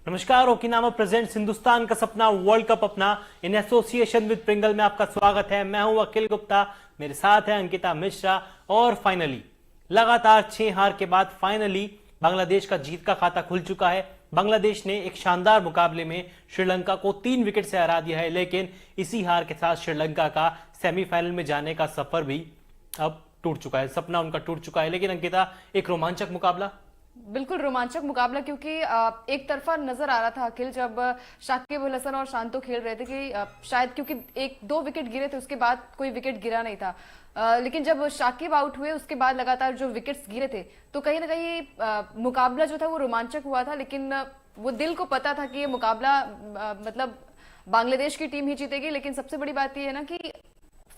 नमस्कार। Okinawa presents Hindustan का सपना वर्ल्ड कप अपना इन एसोसिएशन विद प्रिंगल में आपका स्वागत है। मैं हूं अखिल गुप्ता, मेरे साथ है अंकिता मिश्रा। और फाइनली लगातार 6 हार के बाद फाइनली बांग्लादेश का जीत का खाता खुल चुका है। बांग्लादेश ने एक शानदार मुकाबले में श्रीलंका को 3 विकेट से हरा दिया है, लेकिन इसी हार के साथ श्रीलंका का सेमीफाइनल में जाने का सफर भी अब टूट चुका है, सपना उनका टूट चुका है। लेकिन अंकिता, एक रोमांचक मुकाबला, बिल्कुल रोमांचक मुकाबला, क्योंकि एक तरफा नजर आ रहा था अखिल, जब शाकिब अल हसन और शांतो खेल रहे थे कि शायद क्योंकि 1-2 विकेट गिरे थे, उसके बाद कोई विकेट गिरा नहीं था। लेकिन जब शाकिब आउट हुए उसके बाद लगातार जो विकेट्स गिरे थे, तो कहीं ना कहीं मुकाबला जो था वो रोमांचक हुआ था। लेकिन वो दिल को पता था कि ये मुकाबला मतलब बांग्लादेश की टीम ही जीतेगी। लेकिन सबसे बड़ी बात ये है ना कि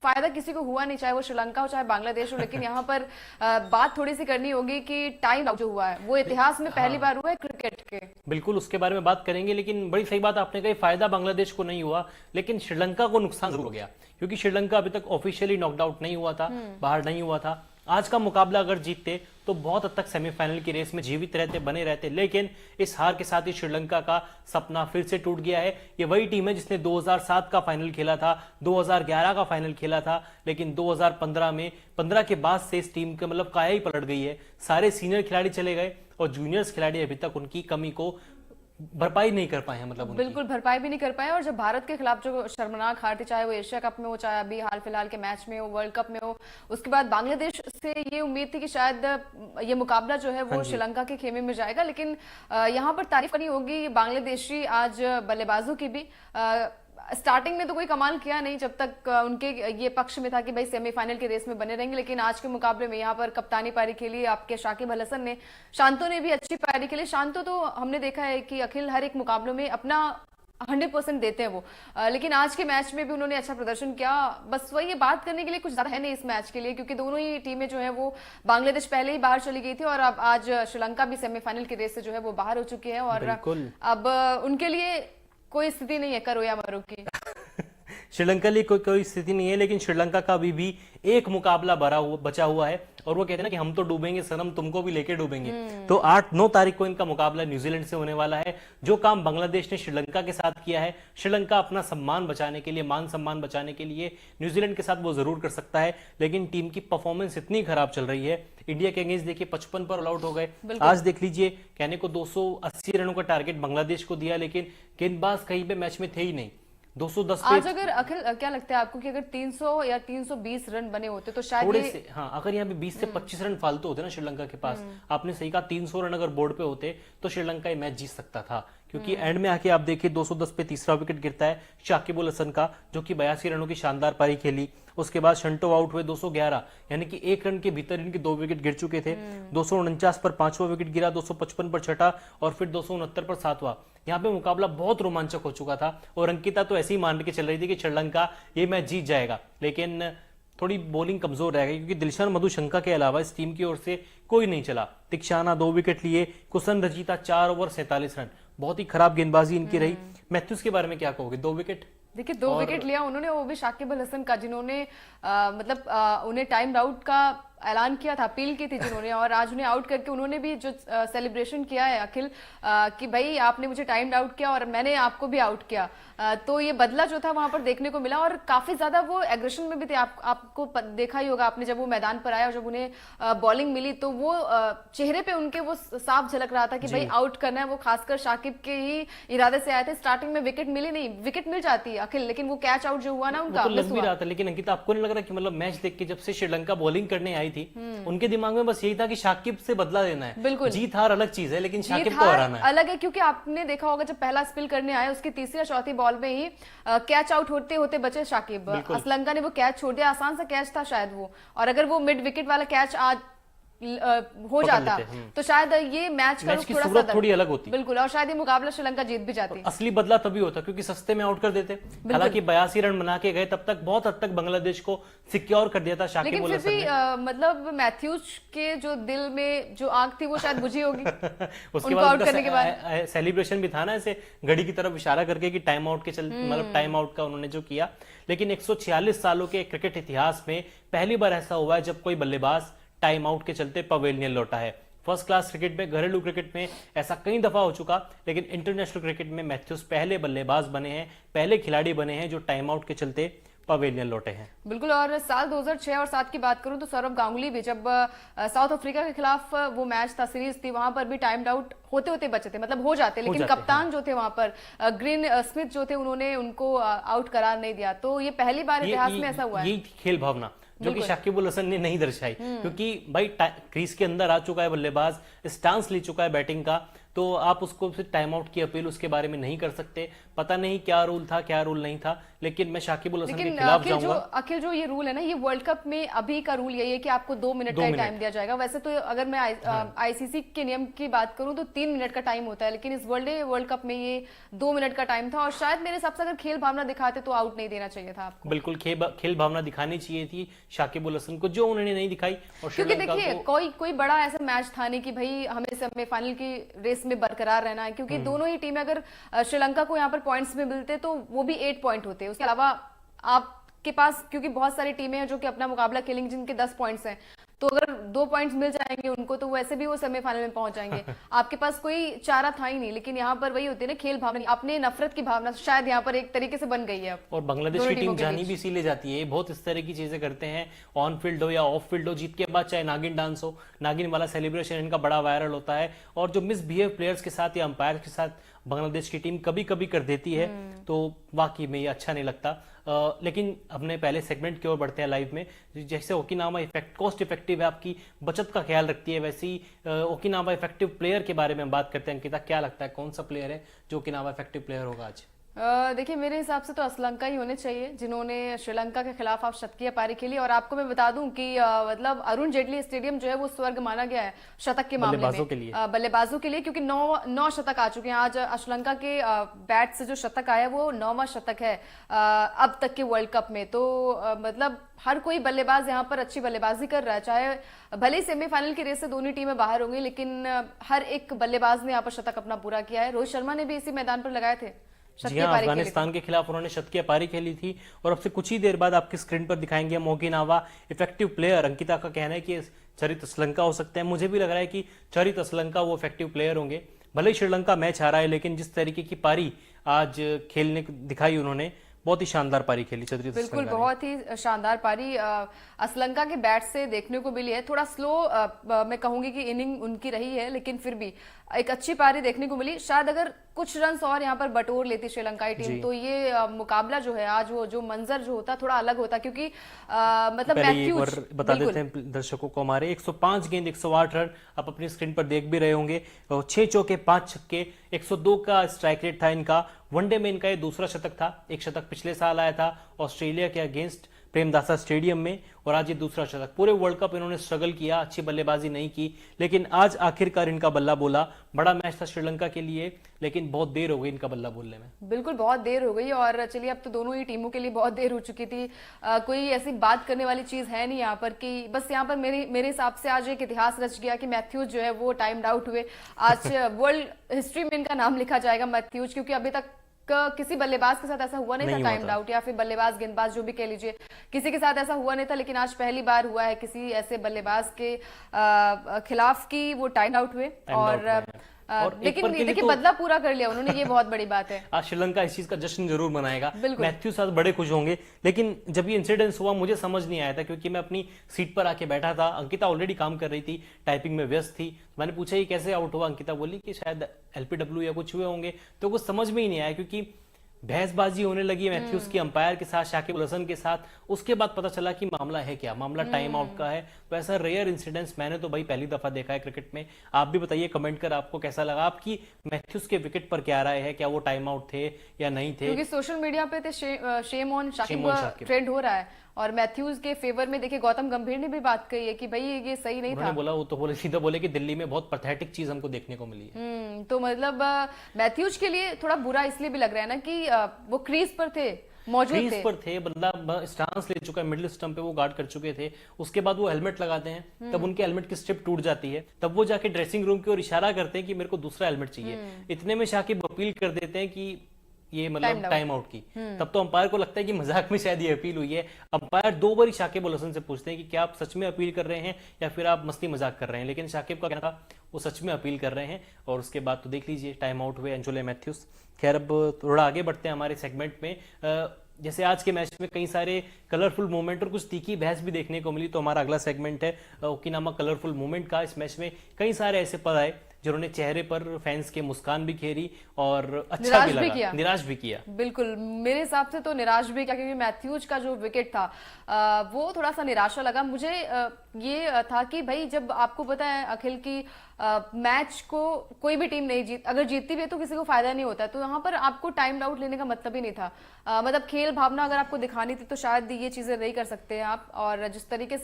फायदा किसी को हुआ नहीं, चाहे वो श्रीलंका हो चाहे बांग्लादेश हो। लेकिन यहाँ पर बात थोड़ी सी करनी होगी कि टाइम जो हुआ है वो इतिहास में पहली बार हुआ है क्रिकेट के। बिल्कुल, उसके बारे में बात करेंगे। लेकिन बड़ी सही बात आपने कही, फायदा बांग्लादेश को नहीं हुआ, लेकिन श्रीलंका को नुकसान जरूर हो गया, क्योंकि श्रीलंका अभी तक ऑफिशियली नॉकड आउट नहीं हुआ था, बाहर नहीं हुआ था। आज का मुकाबला अगर जीतते तो बहुत हद तक सेमीफाइनल की रेस में जीवित रहते, बने रहते। लेकिन इस हार के साथ ही श्रीलंका का सपना फिर से टूट गया है। ये वही टीम है जिसने 2007 का फाइनल खेला था, 2011 का फाइनल खेला था, लेकिन 2015 में 15 के बाद से इस टीम के मतलब काया ही पलट गई है। सारे सीनियर खिलाड़ी चले गए और जूनियर्स खिलाड़ी अभी तक उनकी कमी को भरपाई नहीं कर पाए हैं, मतलब बिल्कुल भरपाई भी नहीं कर पाए। और जब भारत के खिलाफ जो शर्मनाक हार थी, चाहे वो एशिया कप में हो, चाहे अभी हाल फिलहाल के मैच में हो, वर्ल्ड कप में हो, उसके बाद बांग्लादेश से ये उम्मीद थी कि शायद ये मुकाबला जो है वो श्रीलंका के खेमे में जाएगा। लेकिन यहाँ पर तारीफ करनी होगी बांग्लादेशी आज बल्लेबाजों की भी। स्टार्टिंग में तो कोई कमाल किया नहीं, जब तक उनके ये पक्ष में था कि भाई सेमीफाइनल की रेस में बने रहेंगे। लेकिन आज के मुकाबले में यहाँ पर कप्तानी पारी खेली आपके शाकिब अल हसन ने, शांतो ने भी अच्छी पारी खेली। शांतो तो हमने देखा है कि अखिल हर एक मुकाबलों में अपना 100% देते हैं वो, लेकिन आज के मैच में भी उन्होंने अच्छा प्रदर्शन किया। बस वही बात करने के लिए कुछ ज्यादा है नहीं इस मैच के लिए, क्योंकि दोनों ही टीमें जो है वो, बांग्लादेश पहले ही बाहर चली गई थी और अब आज श्रीलंका भी सेमीफाइनल की रेस से जो है वो बाहर हो चुकी है। और अब उनके लिए कोई स्थिति नहीं है करो या मरो की। श्रीलंका लिए कोई स्थिति नहीं है, लेकिन श्रीलंका का अभी भी एक मुकाबला बचा हुआ है। और वो कहते हैं ना कि हम तो डूबेंगे सनम, तुमको भी लेके डूबेंगे। तो 8-9 तारीख को इनका मुकाबला न्यूजीलैंड से होने वाला है। जो काम बांग्लादेश ने श्रीलंका के साथ किया है, श्रीलंका अपना सम्मान बचाने के लिए, मान सम्मान बचाने के लिए न्यूजीलैंड के साथ वो जरूर कर सकता है। लेकिन टीम की परफॉर्मेंस इतनी खराब चल रही है। इंडिया के अगेंस्ट देखिए 55 पर ऑल आउट हो गए। आज देख लीजिए, कहने को 280 रनों का टारगेट बांग्लादेश को दिया, लेकिन गेंदबाज कहीं पे मैच में थे ही नहीं। 210 आज अगर अखिल क्या लगता है आपको कि अगर 300 या 320 रन बने होते तो शायद थोड़े से, हाँ, अगर यहाँ पे 20 से 25 रन फालतू होते ना श्रीलंका के पास, आपने सही कहा, 300 रन अगर बोर्ड पे होते तो श्रीलंका ये मैच जीत सकता था। क्योंकि एंड में आके आप देखिए 210 पे तीसरा विकेट गिरता है शाकिब अल हसन का, जो कि 82 रनों की शानदार पारी खेली। उसके बाद शंटो आउट हुए 211, यानी कि 1 रन के भीतर इनके 2 विकेट गिर चुके थे। 249 पर 5वां विकेट गिरा, 255 पर 6ठा और फिर 269 पर 7वां। यहाँ पे मुकाबला बहुत रोमांचक हो चुका था और अंकिता तो ऐसे ही मान के चल रही थी कि श्रीलंका ये मैच जीत जाएगा। लेकिन थोड़ी बॉलिंग कमजोर रह गई, क्योंकि दिलशान मधुशंका के अलावा इस टीम की ओर से कोई नहीं चला। तिक्षाना 2 विकेट लिए, कुसन रजीता 4 ओवर 47 रन, बहुत ही खराब गेंदबाजी इनकी रही। मैथ्यूज के बारे में क्या कहोगे? 2 विकेट, देखिए 2 विकेट लिया उन्होंने, वो भी शाकिब अल हसन का, जिन्होंने उन्हें टाइम आउट का ऐलान किया था, अपील की थी जिन्होंने, और आज उन्हें आउट करके उन्होंने भी जो सेलिब्रेशन किया है अखिल, कि भाई आपने मुझे टाइम आउट किया और मैंने आपको भी आउट किया। तो ये बदला जो था वहां पर देखने को मिला और काफी ज्यादा वो एग्रेशन में भी थे। आपको देखा ही होगा आपने, जब वो मैदान पर आया और जब उन्हें बॉलिंग मिली तो वो चेहरे पे उनके वो साफ झलक रहा था कि भाई आउट करना है। वो खासकर शाकिब के ही इरादे से आए थे। स्टार्टिंग में विकेट मिली नहीं, विकेट मिल जाती है अखिल, लेकिन वो कैच आउट जो हुआ ना उनका, तो लग भी रहा था। लेकिन अंकिता, आपको नहीं लग रहा कि मतलब मैच देख के जब से श्रीलंका बॉलिंग करने आई थी, उनके दिमाग में बस यही था कि शाकिब से बदला लेना है? बिल्कुल, जीत हार अलग चीज है, लेकिन शाकिब को हराना है अलग है। क्योंकि आपने देखा होगा जब पहला स्पिल करने आया, उसकी तीसरी या चौथी बॉल में ही कैच आउट होते होते बचे शाकिब। श्रीलंका ने वो कैच छोड़ दिया, आसान सा कैच था शायद वो, और अगर वो मिड विकेट वाला कैच आज हो जाता तो शायद ये मैच का की सूरत थोड़ी अलग होती। बिल्कुल, और शायद ये मुकाबला श्रीलंका जीत भी जाती। असली बदला तभी होता क्योंकि सस्ते में आउट कर देते। हालांकि 82 रन बना के गए, तब तक बहुत हद तक बांग्लादेश को सिक्योर कर दिया था शाकिब अल हसन ने। मतलब मैथ्यूज के जो दिल में जो आग थी वो शायद बुझी होगी उसके बाद करने के बाद सेलिब्रेशन भी था ना, ऐसे घड़ी की तरफ इशारा करके कि टाइम आउट के चल, मतलब टाइम आउट का उन्होंने जो किया। लेकिन 146 सालों के क्रिकेट इतिहास में पहली बार ऐसा हुआ है जब कोई बल्लेबाज टाइम आउट के चलते पवेलियन लौटा है। फर्स्ट क्लास क्रिकेट में, घरेलू क्रिकेट में ऐसा कई दफा हो चुका, लेकिन इंटरनेशनल क्रिकेट में मैथ्यूज पहले बल्लेबाज बने हैं, पहले खिलाड़ी बने हैं जो टाइम आउट के चलते पवेलियन लौटे हैं। बिल्कुल। और साल 2006 और 7 की बात करूं तो सौरव गांगुली भी जब साउथ अफ्रीका के खिलाफ वो मैच था, सीरीज थी, वहां पर भी टाइम आउट होते होते बचे थे, मतलब हो जाते, लेकिन कप्तान जो थे वहां पर ग्रीन स्मिथ जो थे, उन्होंने उनको आउट करार नहीं दिया। तो ये पहली बार इतिहास में ऐसा हुआ है। यही खेल भावना जो कि शाकिब अल हसन ने नहीं दर्शाई, क्योंकि भाई क्रीज के अंदर आ चुका है बल्लेबाज, स्टांस ले चुका है बैटिंग का, तो आप उसको फिर टाइम आउट की अपील उसके बारे में नहीं कर सकते। पता नहीं क्या रूल था, क्या रूल नहीं था, लेकिन मैं शाकिब अल हसन के खिलाफ जाऊंगा। अखिल, जो ये रूल है ना, ये वर्ल्ड कप में अभी का रूल यही है कि आपको 2 मिनट का टाइम दिया जाएगा। वैसे तो अगर मैं आईसीसी के नियम की बात करूं तो 3 मिनट का टाइम होता है, लेकिन इस वर्ल्ड कप में ये 2 मिनट का टाइम था। और शायद मेरे हिसाब से अगर खेल भावना दिखाते तो आउट नहीं देना चाहिए था आपको। बिल्कुल खेल भावना दिखानी चाहिए थी शाकिब अल हसन को, जो उन्होंने नहीं दिखाई। और क्योंकि देखिए कोई बड़ा ऐसा मैच था नहीं कि भाई हमें सेमीफाइनल की रेस में बरकरार रहना है, क्योंकि दोनों ही टीमें अगर श्रीलंका को यहाँ पर पॉइंट्स में मिलते तो वो भी 8 पॉइंट होते। उसके अलावा आपके पास, क्योंकि बहुत सारी टीमें हैं जो कि अपना मुकाबला खेलेंगी जिनके 10 पॉइंट्स हैं, तो अगर 2 पॉइंट्स मिल जाएंगे उनको तो वैसे भी वो सेमीफाइनल में पहुंच जाएंगे। आपके पास कोई चारा था ही नहीं। लेकिन यहाँ पर वही होती है ना, खेल भावना, अपने नफरत की भावना शायद यहाँ पर एक तरीके से बन गई है। और बांग्लादेश की टीम जानी भी इसीलिए जाती है, बहुत इस तरह की चीजें करते हैं, ऑन फील्ड हो या ऑफ फील्ड हो, जीत के बाद चाहे नागिन डांस हो, नागिन वाला सेलिब्रेशन इनका बड़ा वायरल होता है। और जो मिसबिहेव प्लेयर्स के साथ या अंपायर के साथ बांग्लादेश की टीम कभी कभी कर देती है, तो वाकई में ये अच्छा नहीं लगता। लेकिन अपने पहले सेगमेंट की ओर बढ़ते हैं लाइव में। जैसे ओकिनावा इफेक्ट कॉस्ट इफेक्टिव है, आपकी बचत का ख्याल रखती है, वैसे ही ओकिनावा इफेक्टिव प्लेयर के बारे में हम बात करते हैं। अंकिता, क्या लगता है कौन सा प्लेयर है जो ओकिनावा इफेक्टिव प्लेयर होगा आज? देखिए, मेरे हिसाब से तो असलंका ही होने चाहिए, जिन्होंने श्रीलंका के खिलाफ आप शतकीय पारी खेली। और आपको मैं बता दूं कि मतलब अरुण जेटली स्टेडियम जो है वो स्वर्ग माना गया है शतक के मामले में, बल्लेबाजों के लिए, क्योंकि 9 शतक आ चुके हैं। आज श्रीलंका के बैट से जो शतक आया वो 9वां शतक है अब तक के वर्ल्ड कप में। तो मतलब हर कोई बल्लेबाज यहाँ पर अच्छी बल्लेबाजी कर रहा है, चाहे भले ही सेमीफाइनल की रेस से दोनों टीमें बाहर होंगी, लेकिन हर एक बल्लेबाज ने यहाँ पर शतक अपना पूरा किया है। रोहित शर्मा ने भी इसी मैदान पर लगाए थे। जी हाँ, अफगानिस्तान के खिलाफ उन्होंने शतकीय पारी खेली थी। और अब से कुछ ही देर बाद आपकी स्क्रीन पर दिखाएंगे हम ओकिनावा इफेक्टिव प्लेयर। अंकिता का कहना है कि चरित असलंका हो सकते हैं, मुझे भी लग रहा है कि चरित असलंका वो इफेक्टिव प्लेयर होंगे। भले ही श्रीलंका मैच हारा है, लेकिन जिस तरीके की पारी आज खेलने दिखाई उन्होंने, बहुत ही शानदार पारी खेली चरित असलंका। बिल्कुल, बहुत ही शानदार पारी असलंका के बैट से देखने को मिली है। थोड़ा स्लो मैं कहूंगी कि इनिंग उनकी रही है, लेकिन फिर भी एक अच्छी पारी देखने को मिली। शायद अगर कुछ रन्स और यहाँ पर बटोर लेती श्रीलंकाई टीम तो ये मुकाबला जो है आज, वो जो मंजर जो होता थोड़ा अलग होता, क्योंकि मतलब मैथ्यूज, बता देते हैं दर्शकों को, हमारे 105 गेंद 108 रन आप अपनी स्क्रीन पर देख भी रहे होंगे, 6 चौके 5 छक्के, 102 का स्ट्राइक रेट था इनका। वनडे में इनका ये दूसरा शतक था, एक शतक पिछले साल आया था ऑस्ट्रेलिया के अगेंस्ट प्रेमदासा स्टेडियम में, और आज ये दूसरा शतक। पूरे वर्ल्ड कप इन्होंने स्ट्रगल किया, अच्छी बल्लेबाजी नहीं की, लेकिन आज आखिरकार इनका बल्ला बोला। बड़ा मैच था श्रीलंका के लिए, लेकिन बहुत देर हो गई इनका बल्ला बोलने में। बिल्कुल, बहुत देर हो गई। और चलिए, अब तो दोनों ही टीमों के लिए बहुत देर हो चुकी थी। कोई ऐसी बात करने वाली चीज है नहीं यहाँ पर, कि बस यहाँ पर मेरे हिसाब से आज एक इतिहास रच गया कि मैथ्यूज जो है वो टाइम्ड आउट हुए। आज वर्ल्ड हिस्ट्री में इनका नाम लिखा जाएगा मैथ्यूज, क्योंकि अभी तक किसी बल्लेबाज के साथ ऐसा हुआ नहीं था टाइम्ड आउट, या फिर बल्लेबाज गेंदबाज जो भी कह लीजिए, किसी के साथ ऐसा हुआ नहीं था। लेकिन आज पहली बार हुआ है किसी ऐसे बल्लेबाज के खिलाफ की वो टाइम आउट हुए। और लेकिन देखिए, बदला पूरा कर लिया उन्होंने, ये बहुत बड़ी बात है। आज श्रीलंका इस चीज का जश्न जरूर मनाएगा, मैथ्यू साथ बड़े खुश होंगे। लेकिन जब ये इंसिडेंस हुआ मुझे समझ नहीं आया था, क्योंकि मैं अपनी सीट पर आके बैठा था, अंकिता ऑलरेडी काम कर रही थी, टाइपिंग में व्यस्त थी। मैंने पूछा ये कैसे आउट हुआ, अंकिता बोली कि शायद एलपीडब्ल्यू या कुछ हुए होंगे, तो कुछ समझ में ही नहीं आया, क्योंकि बहसबाजी होने लगी मैथ्यूज की अंपायर के साथ, शाकिब अल हसन के साथ। उसके बाद पता चला कि मामला है क्या, मामला टाइम आउट का है। तो ऐसा रेयर इंसिडेंट्स मैंने तो भाई पहली दफा देखा है क्रिकेट में। आप भी बताइए कमेंट कर आपको कैसा लगा, आपकी मैथ्यूज के विकेट पर क्या राय है, क्या वो टाइम आउट थे या नहीं थे? क्योंकि सोशल मीडिया पे तो शेम ऑन शाकिब ट्रेंड हो रहा है, और मैथ्यूज के फेवर में देखिए गौतम गंभीर ने भी बात कही है कि भाई ये सही नहीं था। बोला, वो तो बोले, सीधा बोले कि दिल्ली में बहुत पैथेटिक चीज हमको देखने को मिली है। तो मतलब मैथ्यूज के लिए थोड़ा बुरा इसलिए भी लग रहा है ना कि वो क्रीज पर थे, मौजूद थे, बंदा स्टांस ले चुका है, मिडिल स्टंप पे वो गार्ड कर चुके थे। उसके बाद वो हेलमेट लगाते हैं, तब उनके हेलमेट की स्ट्रिप टूट जाती है, तब वो जाके ड्रेसिंग रूम की ओर इशारा करते हैं कि मेरे को दूसरा हेलमेट चाहिए। इतने में शाकिब अपील कर देते हैं कि ये मतलब टाइम आउट की, तब तो अंपायर को लगता है कि मजाक में शायद ये अपील हुई है। अंपायर 2 बार शाकिब अल हसन से पूछते हैं कि क्या आप सच में अपील कर रहे हैं या फिर आप मस्ती मजाक कर रहे हैं, लेकिन शाकिब का कहना था वो सच में अपील कर रहे हैं। और उसके बाद तो देख लीजिए टाइम आउट हुए एंजोलो मैथ्यूज। खैर अब थोड़ा आगे बढ़ते हैं हमारे सेगमेंट में। जैसे आज के मैच में कई सारे कलरफुल मोमेंट और कुछ तीखी बहस भी देखने को मिली, तो हमारा अगला सेगमेंट है ओकिनावा कलरफुल मोमेंट का। इस मैच में कई सारे ऐसे पल आए जिन्होंने चेहरे पर फैंस के मुस्कान भी खेरी और अच्छा भी लगा, निराश भी किया। बिल्कुल, मेरे हिसाब से तो निराश भी किया, क्योंकि मैथ्यूज का जो विकेट था वो थोड़ा सा निराशा लगा मुझे। ये था कि भाई जब आपको पता है अखिल की मैच को कोई भी टीम नहीं अगर जीतती भी है तो किसी को फायदा नहीं होता है, तो यहाँ पर आपको टाइम आउट लेने का मतलब ही नहीं था। मतलब खेल भावना अगर आपको दिखानी थी तो शायद ये चीजें नहीं कर सकते हैं आप। और जिस तरीके से